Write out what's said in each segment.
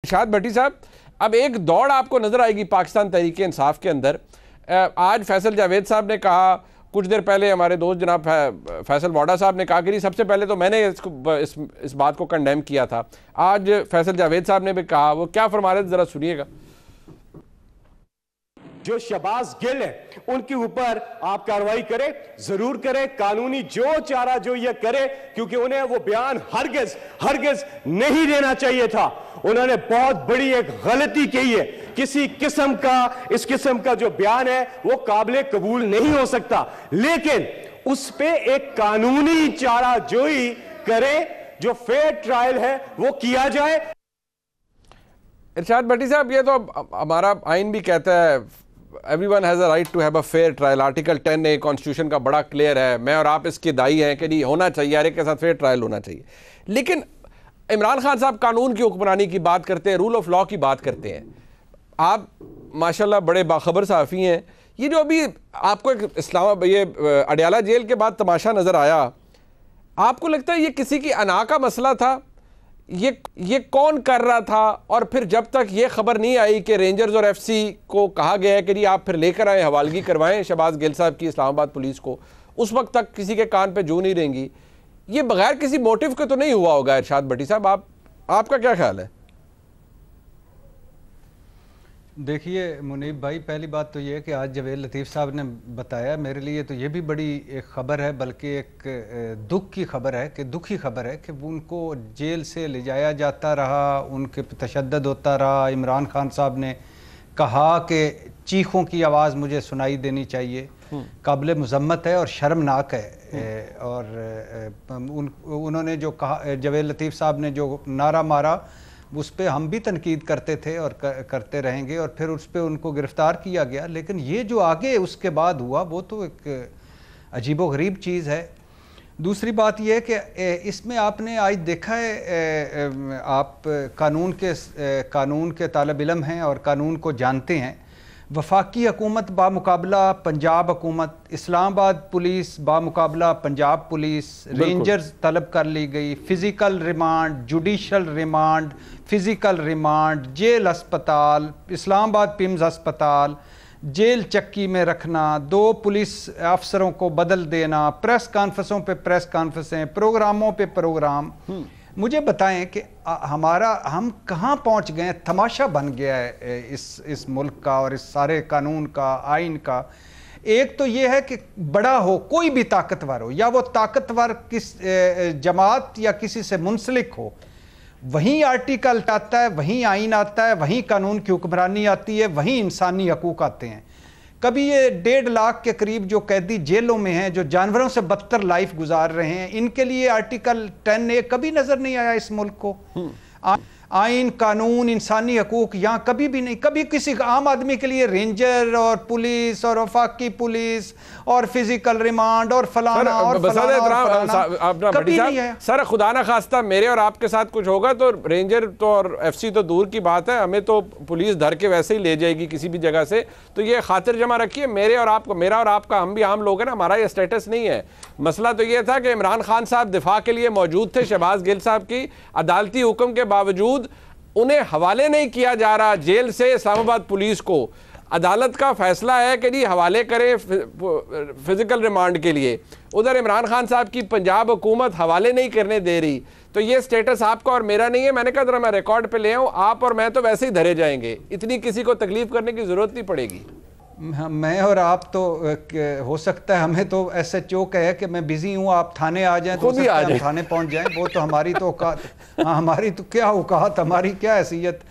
ارشاد بھٹی صاحب، اب ایک دوڑ آپ کو نظر آئے گی پاکستان تحریک انصاف کے اندر. آج فیصل جاوید صاحب نے کہا، کچھ دیر پہلے ہمارے دوست جناب فیصل واڈا صاحب نے کہا کہ سب سے پہلے تو میں نے اس بات کو کنڈیم کیا تھا. آج فیصل جاوید صاحب نے بھی کہا، وہ کیا فرما رہے تھے ذرا سنیے گا. جو شہباز گل ہے ان کے اوپر آپ کارروائی کریں، ضرور کریں، قانونی جو چارہ جو یہ کرے، کیونکہ انہیں وہ بیان ہرگز نہیں دینا چاہیے تھا. انہوں نے بہت بڑی ایک غلطی کی ہے. کسی اس قسم کا جو بیان ہے وہ قابل قبول نہیں ہو سکتا، لیکن اس پہ ایک قانونی چارہ جوئی کرے، جو فیئر ٹرائل ہے وہ کیا جائے. ارشاد بھٹی صاحب، یہ تو ہمارا آئین بھی کہتا ہے everyone has a right to have a fair trial. Article 10A constitution کا بڑا کلیئر ہے. میں اور آپ اس کے دائی ہیں کہ نہیں ہونا چاہیے، ہر ایک کے ساتھ فیئر ٹرائل ہونا چاہیے. لیکن عمران خان صاحب قانون کی حکمرانی کی بات کرتے ہیں، رول آف لاء کی بات کرتے ہیں. آپ ماشاءاللہ بڑے باخبر صحافی ہیں. یہ جو ابھی آپ کو یہ اڈیالہ جیل کے بعد تماشا نظر آیا، آپ کو لگتا ہے یہ کسی کی انا کا مسئلہ تھا؟ یہ کون کر رہا تھا؟ اور پھر جب تک یہ خبر نہیں آئی کہ رینجرز اور ایف سی کو کہا گیا ہے کہ جی آپ پھر لے کر آئیں، حوالگی کروائیں شہباز گل صاحب کی اسلام آباد پولیس کو، اس وقت تک کسی کے کان پہ جو نہیں رہیں گی. یہ بغیر کسی موٹیو کے تو نہیں ہوا ہوگا ارشاد بھٹی صاحب، آپ کا کیا خیال ہے؟ دیکھیے منیب بھائی، پہلی بات تو یہ ہے کہ آج جاوید لطیف صاحب نے بتایا، میرے لیے تو یہ بھی بڑی ایک خبر ہے، بلکہ ایک دکھ کی خبر ہے، کہ دکھی خبر ہے کہ ان کو جیل سے لے جایا جاتا رہا، ان کے تشدد ہوتا رہا. عمران خان صاحب نے کہا کہ چیخوں کی آواز مجھے سنائی دینی چاہیے. قابل مذمت ہے اور شرمناک ہے. اور انہوں نے جو کہا، جاوید لطیف صاحب نے جو نعرہ مارا، اس پہ ہم بھی تنقید کرتے تھے اور کرتے رہیں گے، اور پھر اس پہ ان کو گرفتار کیا گیا. لیکن یہ جو آگے اس کے بعد ہوا وہ تو ایک عجیب و غریب چیز ہے. دوسری بات یہ ہے کہ اس میں آپ نے آج دیکھا ہے، آپ قانون کے طالب علم ہیں اور قانون کو جانتے ہیں. وفاقی حکومت بامقابلہ پنجاب حکومت، اسلام آباد پولیس بامقابلہ پنجاب پولیس، رینجرز طلب کر لی گئی، physical remand, judicial remand, physical remand, jail ہسپتال، اسلام آباد پیمز ہسپتال، جیل چکی میں رکھنا، 2 پولیس افسروں کو بدل دینا، پریس کانفرنسوں پہ پریس کانفرنسیں، پروگراموں پہ پروگرام. مجھے بتائیں کہ ہم کہاں پہنچ گئے ہیں؟ تماشا بن گیا ہے اس ملک کا اور اس سارے قانون کا، آئین کا. ایک تو یہ ہے کہ بڑا ہو، کوئی بھی طاقتور ہو، یا وہ طاقتور کس جماعت یا کسی سے منسلک ہو، وہیں آرٹیکل آتا ہے، وہیں آئین آتا ہے، وہیں قانون کی حکمرانی آتی ہے، وہیں انسانی حقوق آتے ہیں. کبھی یہ 1.5 لاکھ کے قریب جو قیدی جیلوں میں ہیں، جو جانوروں سے بدتر لائف گزار رہے ہیں، ان کے لیے آرٹیکل 10A کبھی نظر نہیں آیا اس ملک کو. آئین، قانون، انسانی حقوق یہاں کبھی بھی نہیں. کبھی کسی عام آدمی کے لیے رینجر اور پولیس اور وفاقی پولیس اور فزیکل ریمانڈ اور فلانا اور فلانا کبھی نہیں آیا. سر خدا نہ خواستہ میرے اور آپ کے ساتھ کچھ ہوگا تو رینجر تو اور ایف سی تو دور کی بات ہے، ہمیں تو پولیس دھر کے ویسے ہی لے جائے گی کسی بھی جگہ سے. تو یہ خاطر جمع رکھیے، میرا اور آپ کا، ہم بھی عام لوگ ہیں نا، ہمارا یہ اسٹیٹس نہیں ہے. مسئلہ تو یہ تھا کہ عمران خان صاحب دفاع کے لیے موجود تھے شہباز گل صاحب کی، عدالتی حکم کے باوجود انہیں حوالے نہیں کیا جا رہا جیل سے اسلام آباد پولیس کو. عدالت کا فیصلہ ہے کہ جی حوالے کریں فزیکل ریمانڈ کے لیے، ادھر عمران خان صاحب کی پنجاب حکومت حوالے نہیں کرنے دے رہی. تو یہ سٹیٹس آپ کا اور میرا نہیں ہے. میں نے کہا ذرا میں ریکارڈ پہ لے آؤں، آپ اور میں تو ویسے ہی دھرے جائیں گے، اتنی کسی کو تکلیف کرنے کی ضرورت نہیں پڑے گی. میں اور آپ تو ہو سکتا ہے ہمیں تو ایس ایچ او کہے کہ میں بزی ہوں، آپ تھانے آ جائیں تو ہم تھانے پہنچ جائیں. وہ تو ہماری تو اوقات، ہماری تو کیا اوقات، ہماری کیا حیثیت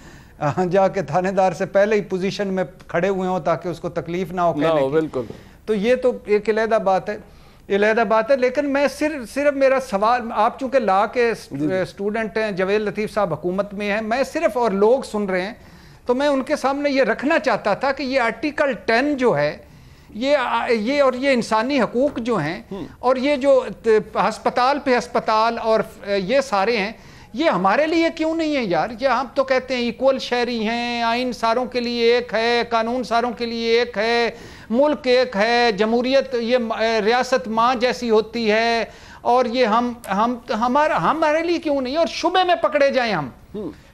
جا کے تھانے دار سے پہلے ہی پوزیشن میں کھڑے ہوئے ہوں تاکہ اس کو تکلیف نہ ہو کہنے کی. بالکل. تو یہ تو ایک علیحدہ بات ہے. لیکن میں صرف میرا سوال، آپ چونکہ لا کے اسٹوڈنٹ ہیں، جاوید لطیف صاحب حکومت میں ہیں، میں صرف، اور لوگ سن رہے ہیں، تو میں ان کے سامنے یہ رکھنا چاہتا تھا کہ یہ آرٹیکل 10 جو ہے، یہ اور یہ انسانی حقوق جو ہیں، اور یہ جو ہسپتال پہ ہسپتال اور یہ سارے ہیں، یہ ہمارے لیے کیوں نہیں ہے یار؟ یہ ہم تو کہتے ہیں ایکول شہری ہیں، آئین ساروں کے لیے ایک ہے، قانون ساروں کے لیے ایک ہے، ملک ایک ہے، جمہوریت یہ ریاست ماں جیسی ہوتی ہے، اور یہ ہمارے لیے کیوں نہیں؟ اور شبے میں پکڑے جائیں، ہم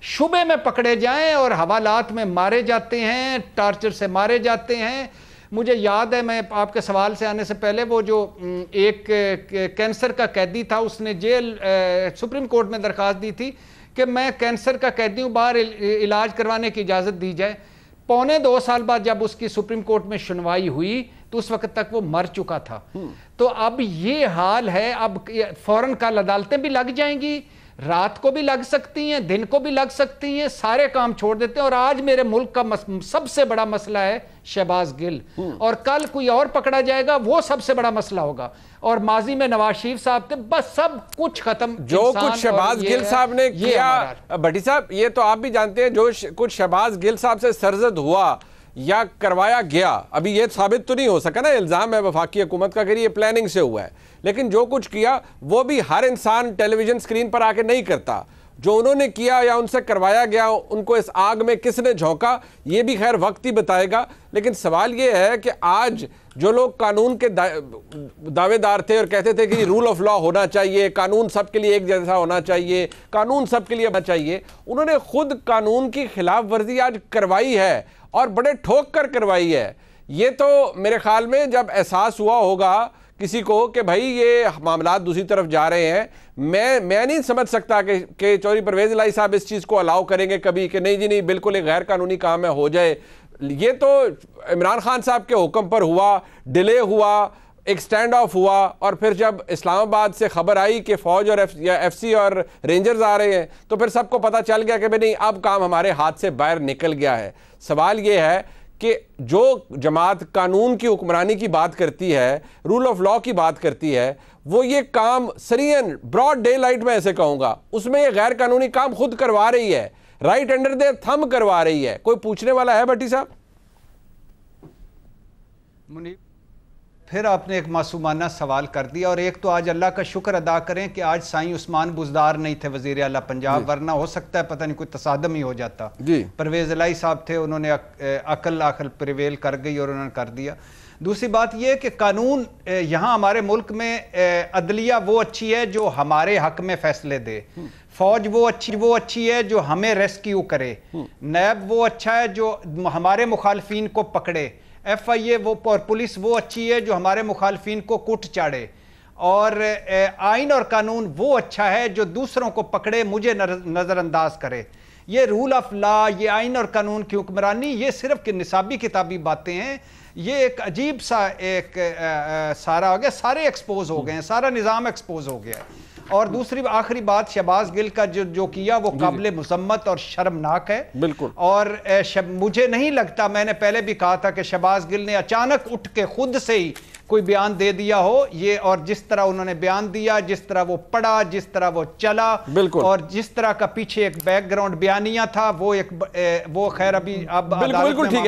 شبے میں پکڑے جائیں اور حوالات میں مارے جاتے ہیں، ٹارچر سے مارے جاتے ہیں. مجھے یاد ہے، میں آپ کے سوال سے آنے سے پہلے، وہ جو ایک کینسر کا قیدی تھا، اس نے سپریم کورٹ میں درخواست دی تھی کہ میں کینسر کا قیدی ہوں، باہر علاج کروانے کی اجازت دی جائے. 1.25 سال بعد جب اس کی سپریم کورٹ میں سنوائی ہوئی تو اس وقت تک وہ مر چکا تھا. تو اب یہ حال ہے، اب فوراً کل عدالتیں بھی لگ جائیں گی، رات کو بھی لگ سکتی ہیں، دن کو بھی لگ سکتی ہیں، سارے کام چھوڑ دیتے ہیں. اور آج میرے ملک کا سب سے بڑا مسئلہ ہے شہباز گل، اور کل کوئی اور پکڑا جائے گا، وہ سب سے بڑا مسئلہ ہوگا. اور ماضی میں نواز شریف صاحب تھے، بس سب کچھ ختم. جو کچھ شہباز گل صاحب نے کیا، بھٹی صاحب یہ تو آپ بھی جانتے ہیں، جو کچھ شہباز گل صاحب سے سرزد ہوا یا کروایا گیا، ابھی یہ ثابت تو نہیں ہو سکا نا، الزام ہے وفاقی حکومت کا کہ یہ پلاننگ سے ہوا ہے، لیکن جو کچھ کیا وہ بھی ہر انسان ٹیلی ویژن سکرین پر آ کے نہیں کرتا. جو انہوں نے کیا یا ان سے کروایا گیا، ان کو اس آگ میں کس نے جھونکا، یہ بھی خیر وقت ہی بتائے گا. لیکن سوال یہ ہے کہ آج جو لوگ قانون کے دعوے دار تھے اور کہتے تھے کہ رول آف لا ہونا چاہیے، قانون سب کے لیے ایک جیسا ہونا چاہیے، قانون سب کے لیے ہونا چاہیے، انہوں نے خود قانون کی خلاف ورزی آج کروائی ہے اور بڑے ٹھوک کر کروائی ہے. یہ تو میرے خیال میں جب احساس ہوا ہوگا کسی کو کہ بھائی یہ معاملات دوسری طرف جا رہے ہیں، میں نہیں سمجھ سکتا کہ چودھری پرویز الہی صاحب اس چیز کو الاؤ کریں گے کبھی کہ نہیں جی نہیں، بالکل ایک غیر قانونی کام ہے، ہو جائے. یہ تو عمران خان صاحب کے حکم پر ہوا، ڈیلے ہوا، ایک سٹینڈ آف ہوا، اور پھر جب اسلام آباد سے خبر آئی کہ فوج اور ایف سی اور رینجرز آ رہے ہیں تو پھر سب کو پتہ چل گیا کہ نہیں، اب کام ہمارے ہاتھ سے باہر نکل گیا ہے. سوال یہ ہے کہ جو جماعت قانون کی حکمرانی کی بات کرتی ہے، رول آف لا کی بات کرتی ہے، وہ یہ کام سرین براڈ ڈے لائٹ میں ایسے کہوں گا، اس میں یہ غیر قانونی کام خود کروا رہی ہے، رائٹ انڈر دیئر تھم کروا رہی ہے. کوئی پوچھنے والا ہے بھٹی صاحب؟ منیب، پھر آپ نے ایک معصومانہ سوال کر دیا، اور ایک تو آج اللہ کا شکر ادا کریں کہ آج سائیں عثمان بزدار نہیں تھے وزیر اعلیٰ پنجاب، ورنہ ہو سکتا ہے پتہ نہیں کوئی تصادم ہی ہو جاتا. پرویز الہی صاحب تھے، انہوں نے عقل پریویل کر گئی اور انہوں نے کر دیا. دوسری بات یہ کہ قانون یہاں ہمارے ملک میں عدلیہ وہ اچھی ہے جو ہمارے حق میں فیصلے دے، فوج وہ اچھی ہے جو ہمیں ریسکیو کرے، نیب وہ اچھا ہے جو ہمارے مخالفین کو پکڑے، ایف آئی اے وہ اور پولیس وہ اچھی ہے جو ہمارے مخالفین کو کٹ چاڑے، اور آئین اور قانون وہ اچھا ہے جو دوسروں کو پکڑے، مجھے نظر انداز کرے. یہ رول آف لا، یہ آئین اور قانون کی حکمرانی، یہ صرف نصابی کتابی باتیں ہیں. یہ ایک عجیب سا ایک سارا ہو گیا، سارے ایکسپوز ہو گئے ہیں، سارا نظام ایکسپوز ہو گیا ہے. اور دوسری آخری بات، شہباز گل کا جو کیا وہ قابل مذمت اور شرمناک ہے. بالکل. اور مجھے نہیں لگتا، میں نے پہلے بھی کہا تھا کہ شہباز گل نے اچانک اٹھ کے خود سے ہی کوئی بیان دے دیا ہو یہ، اور جس طرح انہوں نے بیان دیا، جس طرح وہ پڑھا، جس طرح وہ چلا، اور جس طرح کا پیچھے ایک بیک گراؤنڈ بیانیہ تھا، وہ خیر ابھی اب بالکل ٹھیک ہے.